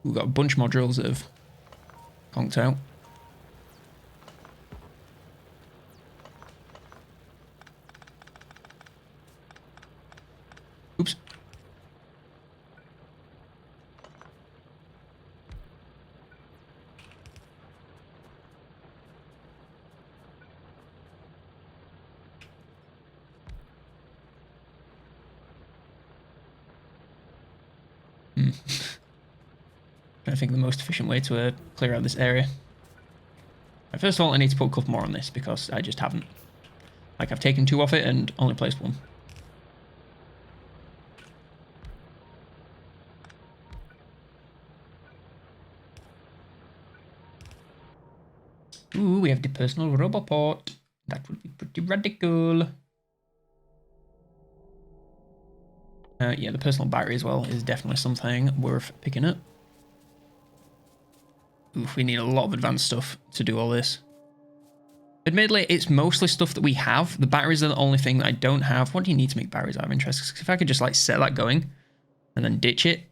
We've got a bunch more drills that have conked out. Oops. I think the most efficient way to clear out this area. First of all, I need to put a couple more on this because I just haven't. Like, I've taken 2 off it and only placed 1. Ooh, we have the personal roboport. That would be pretty radical. Yeah, the personal battery as well is definitely something worth picking up. Oof, we need a lot of advanced stuff to do all this. Admittedly, it's mostly stuff that we have. The batteries are the only thing that I don't have. What do you need to make batteries out of interest? 'Cause if I could just like set that going and then ditch it,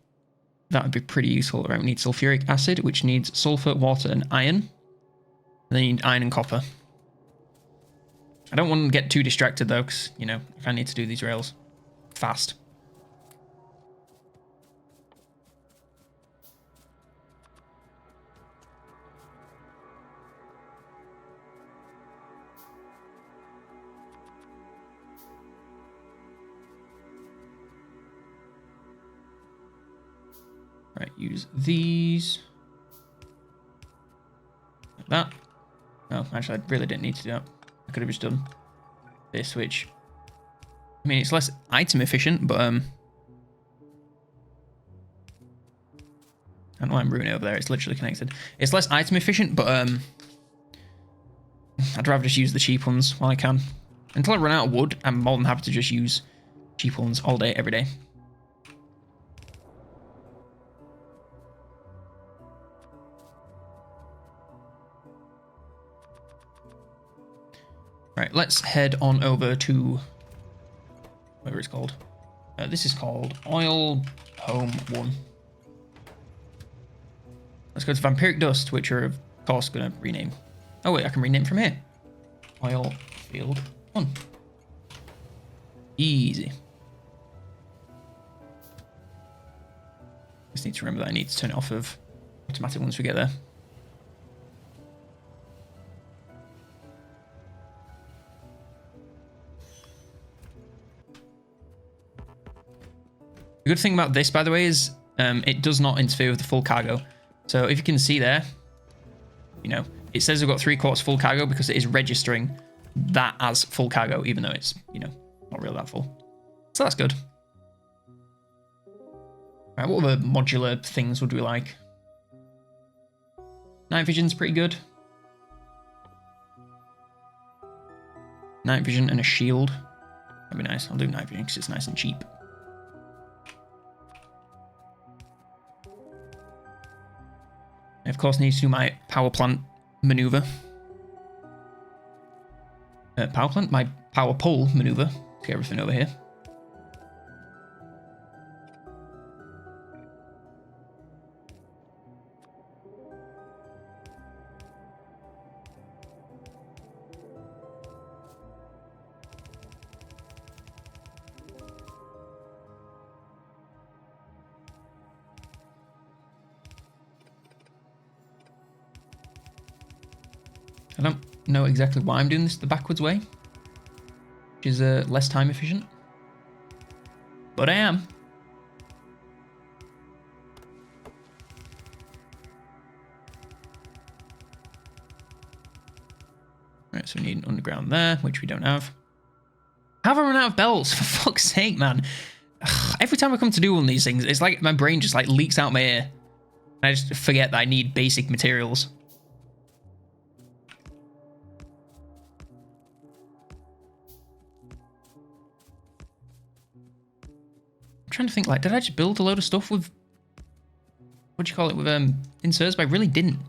that would be pretty useful. Right, we need sulfuric acid, which needs sulfur, water, and iron. And then you need iron and copper. I don't want to get too distracted though, because, you know, I need to do these rails fast. Right, use these. Like that. Oh, actually, I really didn't need to do that. I could have just done this, which... I mean, it's less item efficient, but... I don't know why I'm ruining it over there. It's literally connected. It's less item efficient, but... I'd rather just use the cheap ones while I can. Until I run out of wood, I'm more than happy to just use cheap ones all day, every day. Right, let's head on over to whatever it's called. This is called Oil Home 1. Let's go to Vampiric Dust, which are, of course, going to rename. Oh, wait, I can rename from here. Oil Field 1. Easy. Just need to remember that I need to turn it off of automatic once we get there. The good thing about this, by the way, is it does not interfere with the full cargo. So if you can see there, you know, it says we've got 3/4 full cargo because it is registering that as full cargo, even though it's, you know, not really that full. So that's good. Right, what other modular things would we like? Night vision's pretty good. Night vision and a shield. That'd be nice. I'll do night vision because it's nice and cheap. I, of course, need to do my power plant maneuver. Power plant? My power pole maneuver to get everything over here. I don't know exactly why I'm doing this the backwards way, which is less time efficient, but I am. Right, so we need an underground there, which we don't have. Have I run out of belts? For fuck's sake, man. Ugh, every time I come to do one of these things, it's like my brain just like leaks out my ear. I just forget that I need basic materials. Trying to think, like, did I just build a load of stuff with, what do you call it, with inserts? But I really didn't.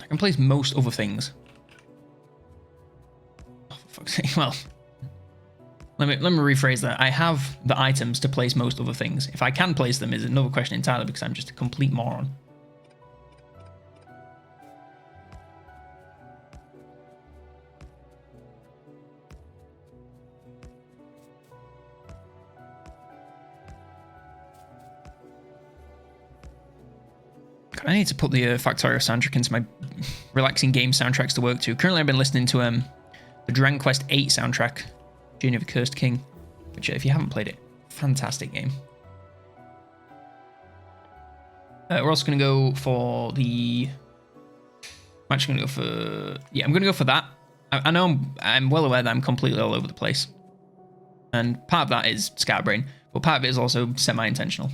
I can place most other things. Oh, for fuck's sake. Well, Let me rephrase that. I have the items to place most other things. If I can place them is another question entirely because I'm just a complete moron. I need to put the Factorio soundtrack into my relaxing game soundtracks to work to. Currently, I've been listening to the Dragon Quest VIII soundtrack, Journey of the Cursed King, which, if you haven't played it, fantastic game. We're also going to go for the... I'm actually going to go for... Yeah, I'm going to go for that. I know I'm well aware that I'm completely all over the place. And part of that is scatterbrain, but part of it is also semi-intentional.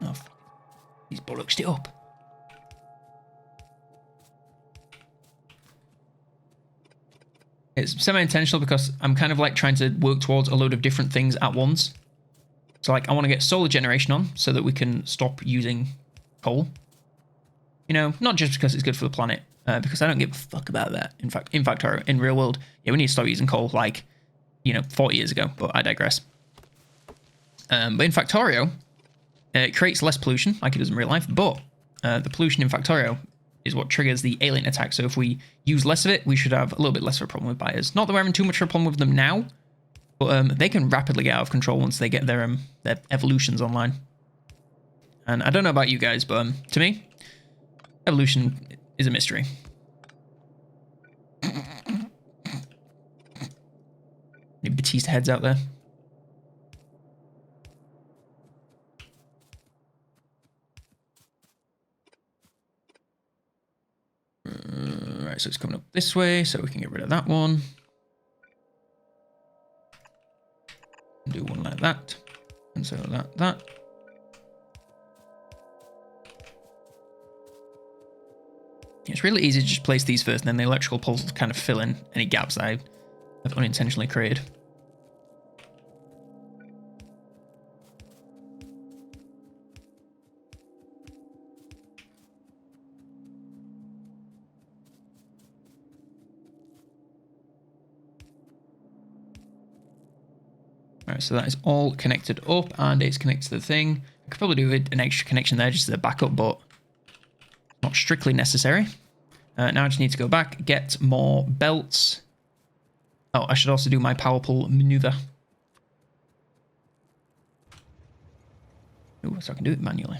Oh, he's bollocksed it up. It's semi-intentional because I'm kind of like trying to work towards a load of different things at once. So like I want to get solar generation on so that we can stop using coal. You know, not just because it's good for the planet, because I don't give a fuck about that. In fact, in real world, yeah, we need to stop using coal like, 40 years ago, but I digress. But in Factorio, it creates less pollution like it does in real life, but the pollution in Factorio is what triggers the alien attack. So if we use less of it, we should have a little bit less of a problem with buyers. Not that we're having too much of a problem with them now, but they can rapidly get out of control once they get their evolutions online. And I don't know about you guys, but to me, evolution is a mystery. Any Batista heads out there? Right, so it's coming up this way, so we can get rid of that one. Do one like that, and so that. It's really easy to just place these first, and then the electrical pulse will kind of fill in any gaps that I have unintentionally created. Alright, so that is all connected up, and it's connected to the thing. I could probably do an extra connection there just as a backup, but not strictly necessary. Now I just need to go back, get more belts. Oh, I should also do my power pull maneuver. Ooh, so I can do it manually.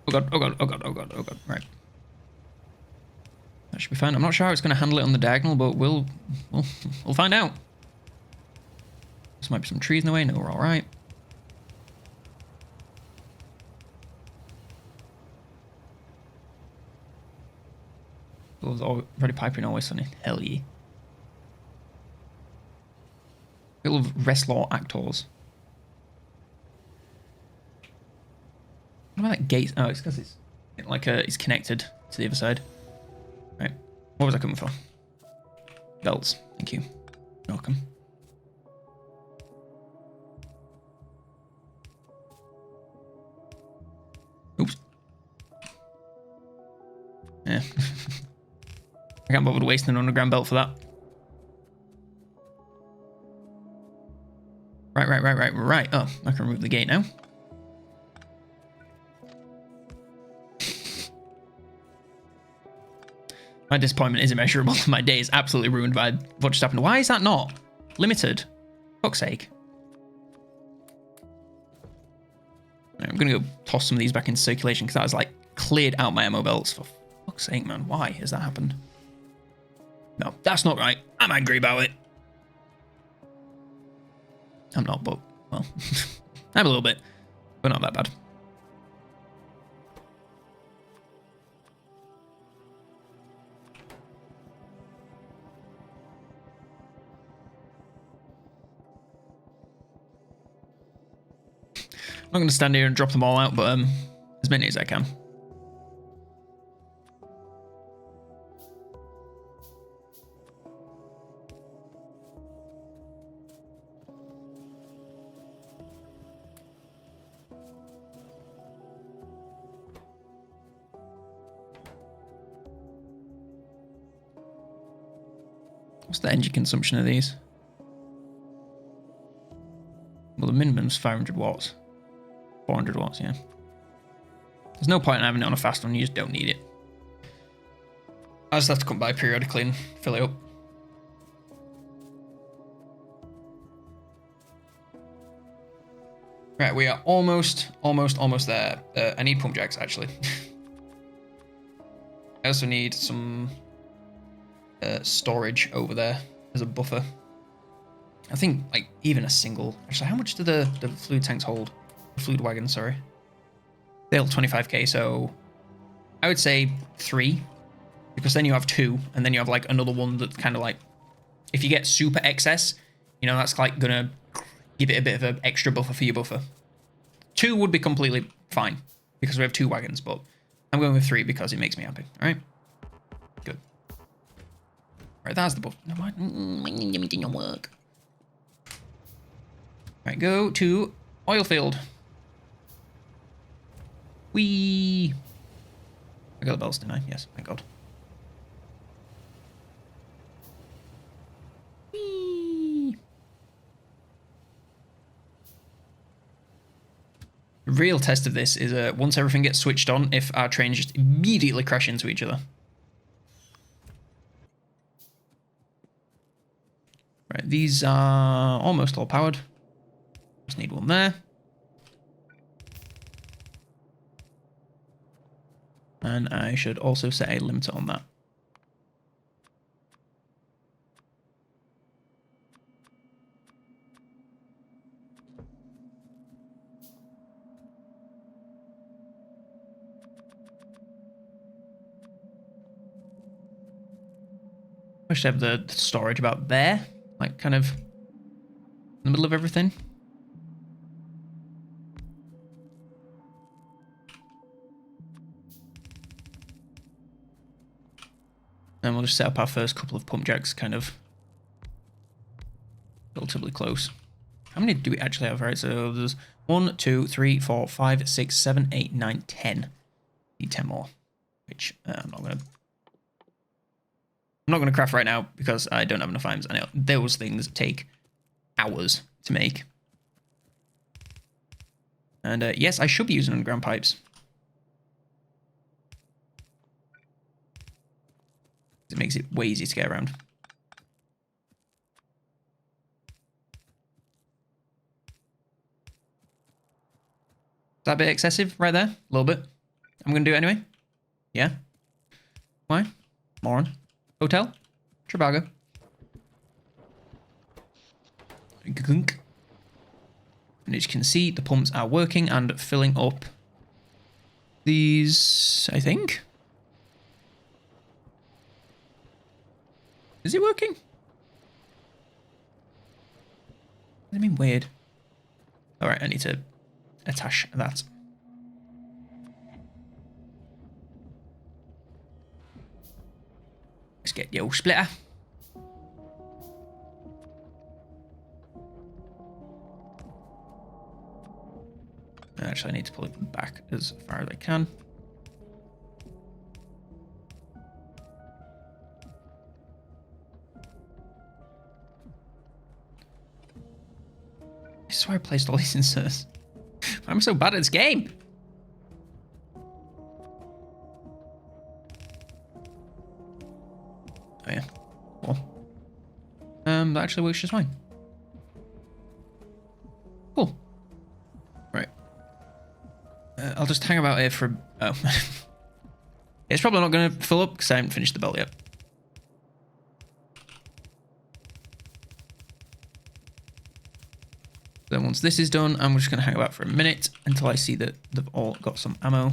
Oh god, oh god, oh god, oh god, oh god, right. That should be fine. I'm not sure how it's going to handle it on the diagonal, but we'll find out. There might be some trees in the way. No, we're all right. It was already piping always sunny. Hell yeah. I love Wrestler actors. What about that gate? Oh, it's because it's like it's connected to the other side. Right. What was I coming for? Belts. Thank you. Welcome. Oops. Yeah. I can't bother wasting an underground belt for that. Right. Oh, I can remove the gate now. My disappointment is immeasurable. My day is absolutely ruined by what just happened. Why is that not limited? Fuck's sake. Right, I'm going to go toss some of these back into circulation because that has like cleared out my ammo belts. For fuck's sake, man. Why has that happened? No, that's not right. I'm angry about it. I'm not, but, well, I'm a little bit, but not that bad. I'm not going to stand here and drop them all out, but as many as I can. What's the energy consumption of these? Well, the minimum's 500 watts. 400 watts, yeah. There's no point in having it on a fast one, you just don't need it. I just have to come by periodically and fill it up. Right, we are almost there. I need pump jacks, actually. I also need some storage over there as a buffer. I think, like, even a single... Actually, how much do the fluid tanks hold? The fluid wagons, sorry. They hold 25k, so... I would say 3. Because then you have 2, and then you have, like, another one that's kind of like... If you get super excess, you know, that's, like, gonna give it a bit of an extra buffer for your buffer. 2 would be completely fine, because we have 2 wagons, but I'm going with 3 because it makes me happy, alright? Good. Right, that's the buffer. No, what? It didn't work. Right, go to oil field. Whee! I got the bells, didn't I? Yes, thank God. Whee! The real test of this is once everything gets switched on, if our trains just immediately crash into each other. Right, these are almost all powered. Just need one there. And I should also set a limiter on that. I should have the storage about there, like kind of in the middle of everything. And we'll just set up our first couple of pump jacks kind of relatively close. How many do we actually have? Right, so there's 1, 2, 3, 4, 5, 6, 7, 8, 9, 10. Need 10 more, which I'm not gonna craft right now because I don't have enough items. I know those things take hours to make. And yes, I should be using underground pipes. It makes it way easier to get around. Is that a bit excessive right there? A little bit. I'm going to do it anyway. Yeah. Why? Moron. Hotel. Trivago. Gunk. And as you can see, the pumps are working and filling up these, I think. Is it working? I mean, weird. All right, I need to attach that. Let's get the old splitter. Actually, I need to pull it back as far as I can. I swear I placed all these inserts. I'm so bad at this game. Oh yeah. Cool. That actually works just fine. Cool. Right. I'll just hang about here for... Oh. It's probably not going to fill up because I haven't finished the belt yet. Then once this is done, I'm just going to hang about for a minute until I see that they've all got some ammo.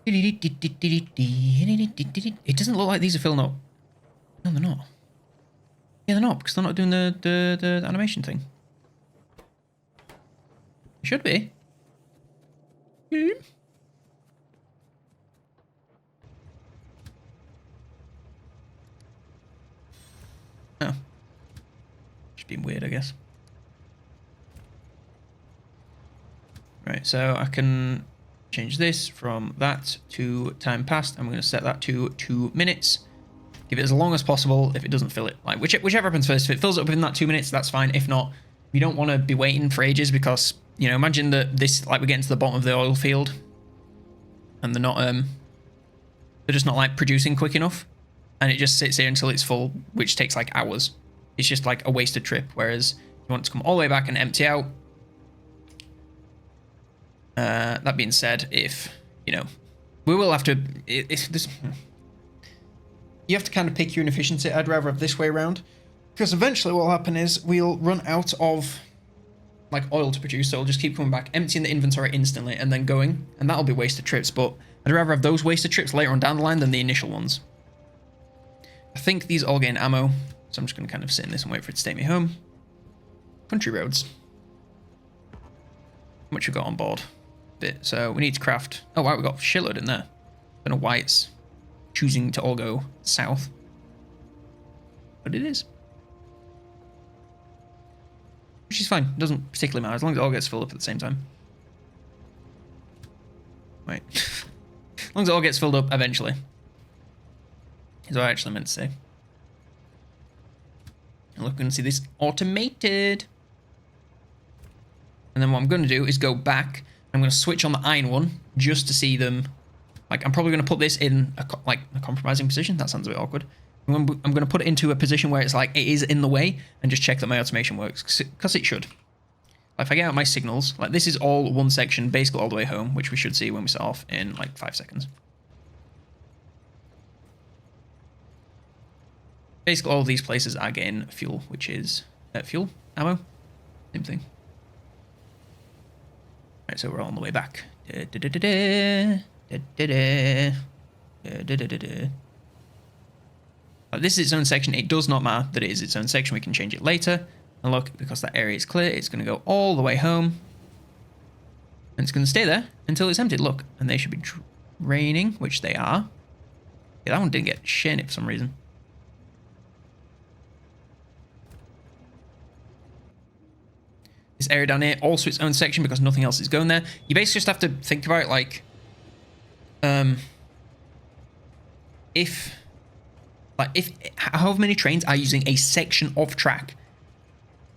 It doesn't look like these are filling up. No, they're not. Yeah, they're not, because they're not doing the animation thing. It should be. Oh. Just being weird, I guess. Right, so I can change this from that to time passed. I'm going to set that to 2 minutes. Give it as long as possible if it doesn't fill it. Like whichever happens first. If it fills up within that 2 minutes, that's fine. If not, we don't want to be waiting for ages because, you know, imagine that this, like, we're getting to the bottom of the oil field and they're just not like producing quick enough, and it just sits here until it's full, which takes like hours. It's just like a wasted trip. Whereas you want it to come all the way back and empty out. That being said, if, you know, we will have to, you have to kind of pick your inefficiency. I'd rather have this way around, because eventually what will happen is we'll run out of like oil to produce, so it'll just keep coming back, emptying the inventory instantly and then going, and that'll be wasted trips. But I'd rather have those wasted trips later on down the line than the initial ones. I think these all gain ammo, so I'm just going to kind of sit in this and wait for it to take me home. Country roads. How much we got on board? Bit. So we need to craft. Oh wow, we got a shitload in there. I don't know why it's choosing to all go south, but it is, which is fine. It doesn't particularly matter as long as it all gets filled up at the same time. Wait, as long as it all gets filled up eventually is what I actually meant to say. And look, we're going to see this automated, and then what I'm going to do is go back. I'm going to switch on the iron one just to see them. Like, I'm probably going to put this in a compromising position. That sounds a bit awkward. I'm going to put it into a position where it's like it is in the way and just check that my automation works, because it should. Like, if I get out my signals, like this is all one section, basically all the way home, which we should see when we set off in like 5 seconds. Basically, all of these places are getting fuel, which is fuel, ammo, same thing. Right, so we're all on the way back. This is its own section. It does not matter that it is its own section. We can change it later. And look, because that area is clear, it's going to go all the way home. And it's going to stay there until it's emptied. Look, and they should be draining, which they are. Yeah, that one didn't get shit in it for some reason. This area down here, also its own section because nothing else is going there. You basically just have to think about it like, if however many trains are using a section of track,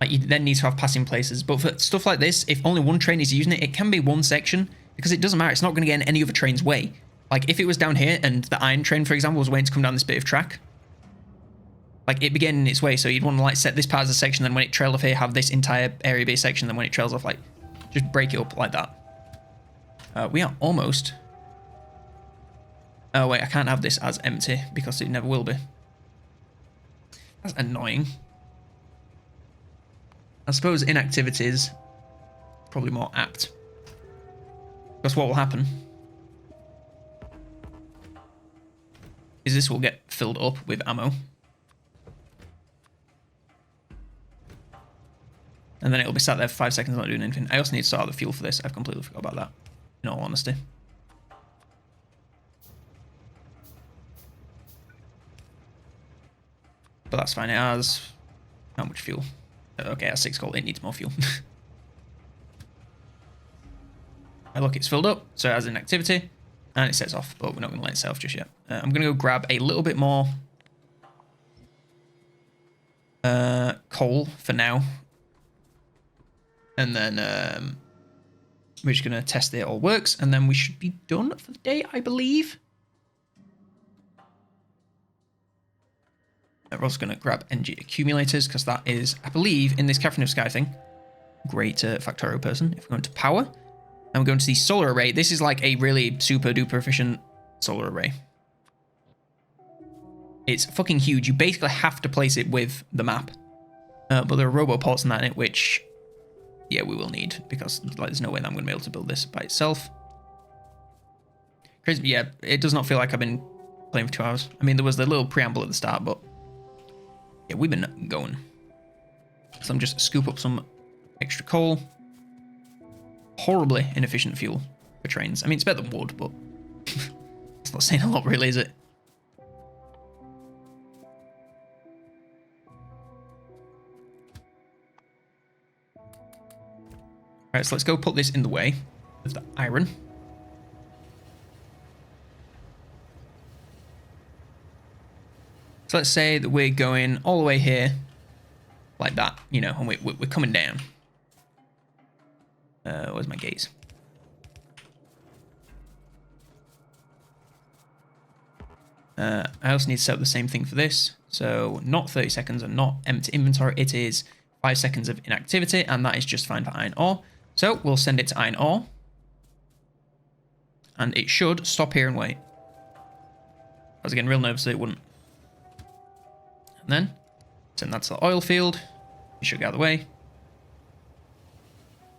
like you then need to have passing places. But for stuff like this, if only one train is using it, it can be one section because it doesn't matter. It's not going to get in any other train's way. Like if it was down here and the iron train, for example, was waiting to come down this bit of track, like it began in its way. So you'd want to like set this part as a section, then when it trailed off here, have this entire area be a section. Then when it trails off, like just break it up like that. We are almost. Oh wait, I can't have this as empty because it never will be. That's annoying. I suppose inactivity is probably more apt. Because what will happen is this will get filled up with ammo. And then it'll be sat there for 5 seconds not doing anything. I also need to sort out the fuel for this. I've completely forgot about that, in all honesty. But that's fine. It has how much fuel? Okay, it has 6 gold. It needs more fuel. And look, it's filled up, so it has inactivity, and it sets off, but we're not going to let it set off just yet. I'm going to go grab a little bit more coal for now. And then we're just going to test that it all works, and then we should be done for the day, I believe. We're also going to grab energy accumulators, because that is, I believe, in this Catherine of Sky thing. Great Factorio person. If we go into power, and we're going to the solar array. This is like a really super duper efficient solar array. It's fucking huge. You basically have to place it with the map. But there are roboports and that in it, which, yeah, we will need, because like there's no way that I'm going to be able to build this by itself. Crazy, yeah, it does not feel like I've been playing for 2 hours. I mean, there was the little preamble at the start, but yeah, we've been going. So I'm just scoop up some extra coal. Horribly inefficient fuel for trains. I mean, it's better than wood, but it's not saying a lot, really, is it? Right, so let's go put this in the way. of the iron. So let's say that we're going all the way here, like that, you know, and we're coming down. Where's my gates? I also need to set up the same thing for this. So not 30 seconds and not empty inventory. It is 5 seconds of inactivity, and that is just fine for iron ore. So we'll send it to iron ore. And it should stop here and wait. I was getting real nervous that it wouldn't. And then send that to the oil field. You should get out of the way.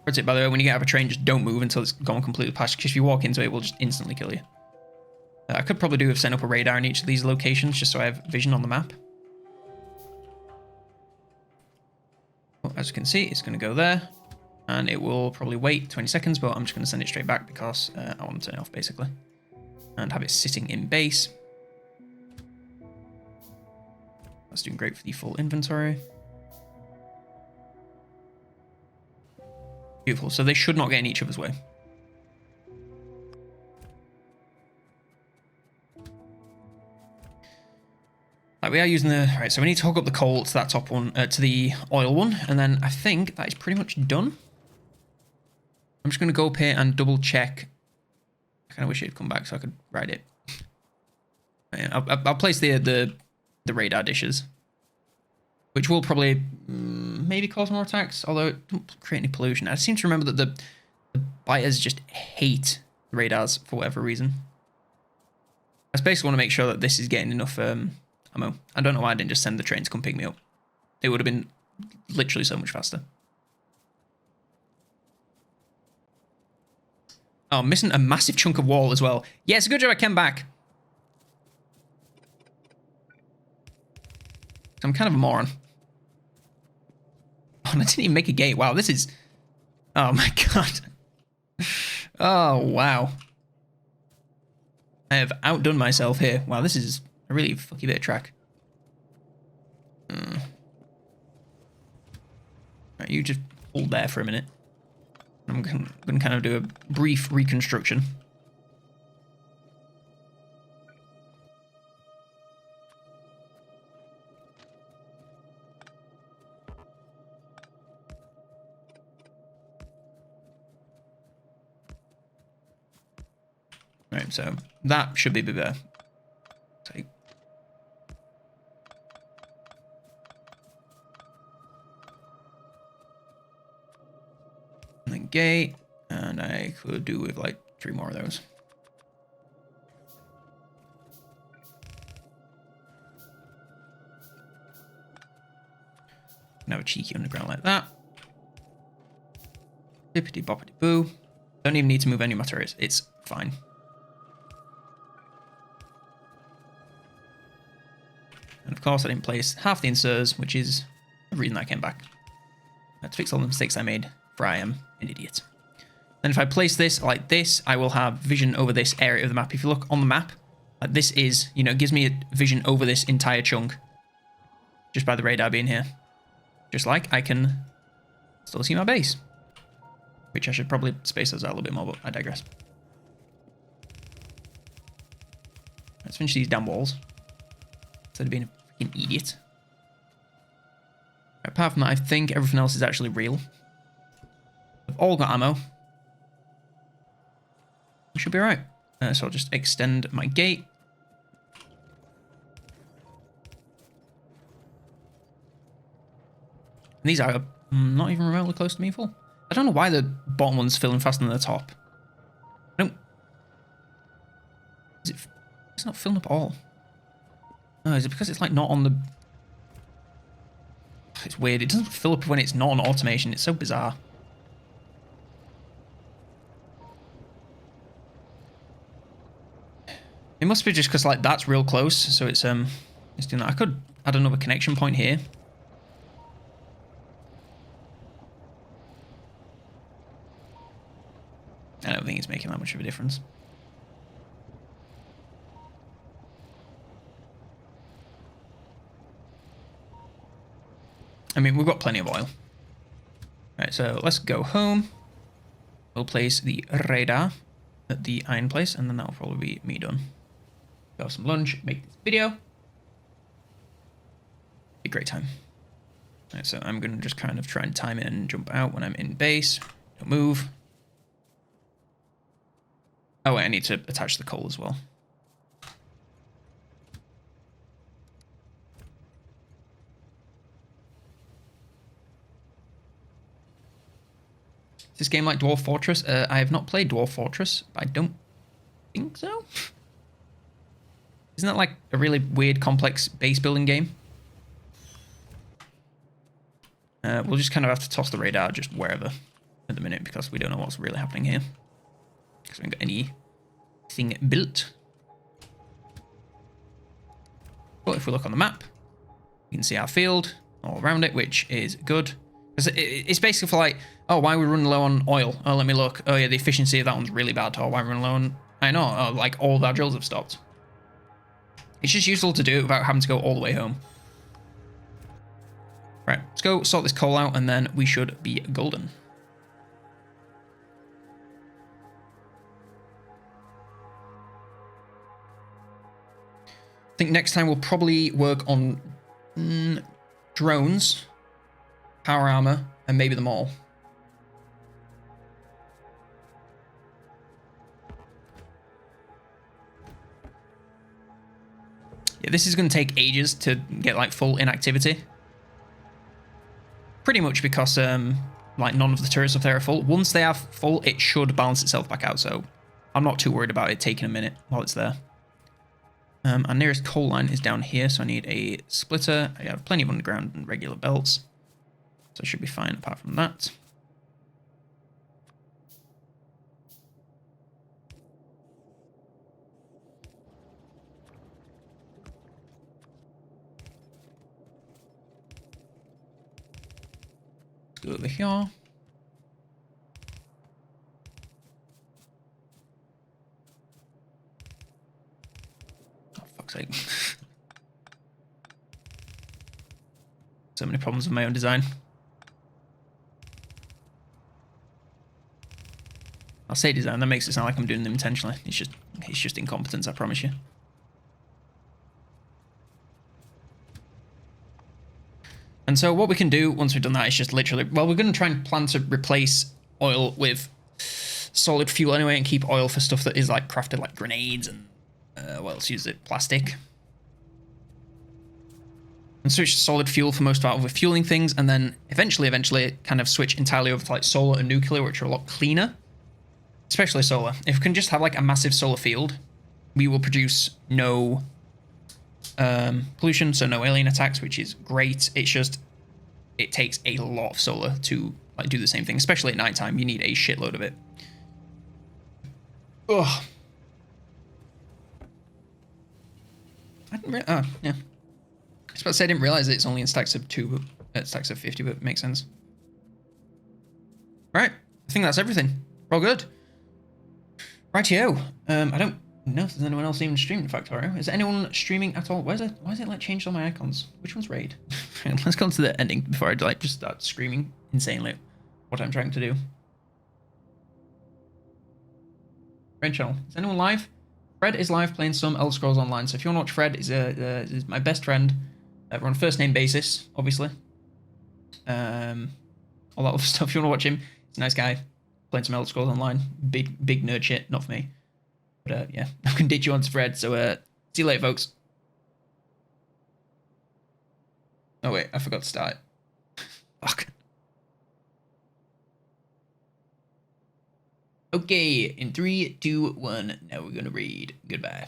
Pro tip, by the way, when you get out of a train, just don't move until it's gone completely past, because if you walk into it, it will just instantly kill you. I could probably do with setting up a radar in each of these locations, just so I have vision on the map. Well, as you can see, it's going to go there. And it will probably wait 20 seconds, but I'm just going to send it straight back because I want to turn it off, basically. And have it sitting in base. That's doing great for the full inventory. Beautiful. So they should not get in each other's way. Right, we are using the... Right, so we need to hook up the coal to that top one, to the oil one. And then I think that is pretty much done. I'm just going to go up here and double check. I kind of wish it had come back so I could ride it. Yeah, I'll place the radar dishes, which will probably maybe cause more attacks, although it doesn't create any pollution. I seem to remember that the biters just hate radars for whatever reason. I just basically want to make sure that this is getting enough ammo. I don't know why I didn't just send the train to come pick me up. It would have been literally so much faster. Oh, I'm missing a massive chunk of wall as well. Yes, good job I came back. I'm kind of a moron. Oh, and I didn't even make a gate. Wow, this is... Oh my god. Oh, wow. I have outdone myself here. Wow, this is a really fucky bit of track. Right, you just hold there for a minute. I'm going to kind of do a brief reconstruction. Right, so that should be better. Take. And then gate, and I could do with like 3 more of those. And have a cheeky underground like that. Bippity boppity boo. Don't even need to move any materials. It's fine. And of course I didn't place half the inserters, which is the reason I came back. To fix all the mistakes I made, for I am an idiot. Then if I place this like this, I will have vision over this area of the map. If you look on the map, this is, you know, it gives me a vision over this entire chunk. Just by the radar being here. Just like I can still see my base. Which I should probably space those out a little bit more, but I digress. Let's finish these damn walls. Instead of being a freaking idiot. Apart from that, I think everything else is actually real. We've all got ammo. We should be alright. So I'll just extend my gate. And these are not even remotely close to being full. I don't know why the bottom one's filling faster than the top. I don't... Is it... It's not filling up at all. Oh, is it because it's like not on the... It's weird. It doesn't fill up when it's not on automation. It's so bizarre. It must be just because like that's real close, so it's doing that. I could add another connection point here. I don't think it's making that much of a difference. I mean, we've got plenty of oil. Right, so let's go home. we'll place the radar at the iron place, and then that'll probably be me done. Go have some lunch, make this video. Be a great time. Alright, so I'm going to just kind of try and time it and jump out when I'm in base. Don't move. Oh, wait, I need to attach the coal as well. Is this game like Dwarf Fortress? I have not played Dwarf Fortress, but I don't think so. Isn't that like a really weird, complex base building game? We'll just kind of have to toss the radar just wherever at the minute because we don't know what's really happening here. Because we haven't got anything built. But if we look on the map, you can see our field all around it, which is good. Because it's basically for like, oh, why are we running low on oil? Oh, let me look. Oh yeah, the efficiency of that one's really bad. Oh, why are we running low on... I know, oh, like all of our drills have stopped. It's just useful to do it without having to go all the way home. Right, let's go sort this coal out and then we should be golden. I think next time we'll probably work on drones, power armor, and maybe the mall. Yeah, this is going to take ages to get like full inactivity. Pretty much because like none of the turrets up there are full. Once they are full, it should balance itself back out. So I'm not too worried about it taking a minute while it's there. Our nearest coal line is down here, so I need a splitter. I have plenty of underground and regular belts, so I should be fine apart from that. Let's go over here. Oh, fuck's sake. So many problems with my own design. I'll say design, that makes it sound like I'm doing them intentionally. It's just incompetence, I promise you. And so what we can do once we've done that is just literally, well, we're going to try and plan to replace oil with solid fuel anyway and keep oil for stuff that is like crafted like grenades and what else use it? Plastic. And switch to solid fuel for most of our overfueling things, and then eventually kind of switch entirely over to like solar and nuclear, which are a lot cleaner. Especially solar. If we can just have like a massive solar field, we will produce no pollution, so no alien attacks, which is great. It's just, it takes a lot of solar to like do the same thing, especially at nighttime. You need a shitload of it. Ugh. I didn't yeah. I was about to say I didn't realize it's only in stacks of 2, but stacks of 50, but it makes sense. Right, I think that's everything. We're all good. Rightio. I don't know if there's anyone else even streaming Factorio. Is anyone streaming at all? Why is it like changed all my icons? Which one's raid? Let's go to the ending before I like just start screaming insanely what I'm trying to do. Raid channel. Is anyone live? Fred is live playing some Elder Scrolls Online. So if you want to watch Fred, is my best friend. We're on a first name basis, obviously. All that other stuff. If you want to watch him, he's a nice guy. Playing some Elder Scrolls Online. Big nerd shit. Not for me. But yeah, I can ditch you on to Fred. So see you later, folks. Oh wait, I forgot to start. Fuck. Okay, in 3, 2, 1. Now we're gonna read. Goodbye.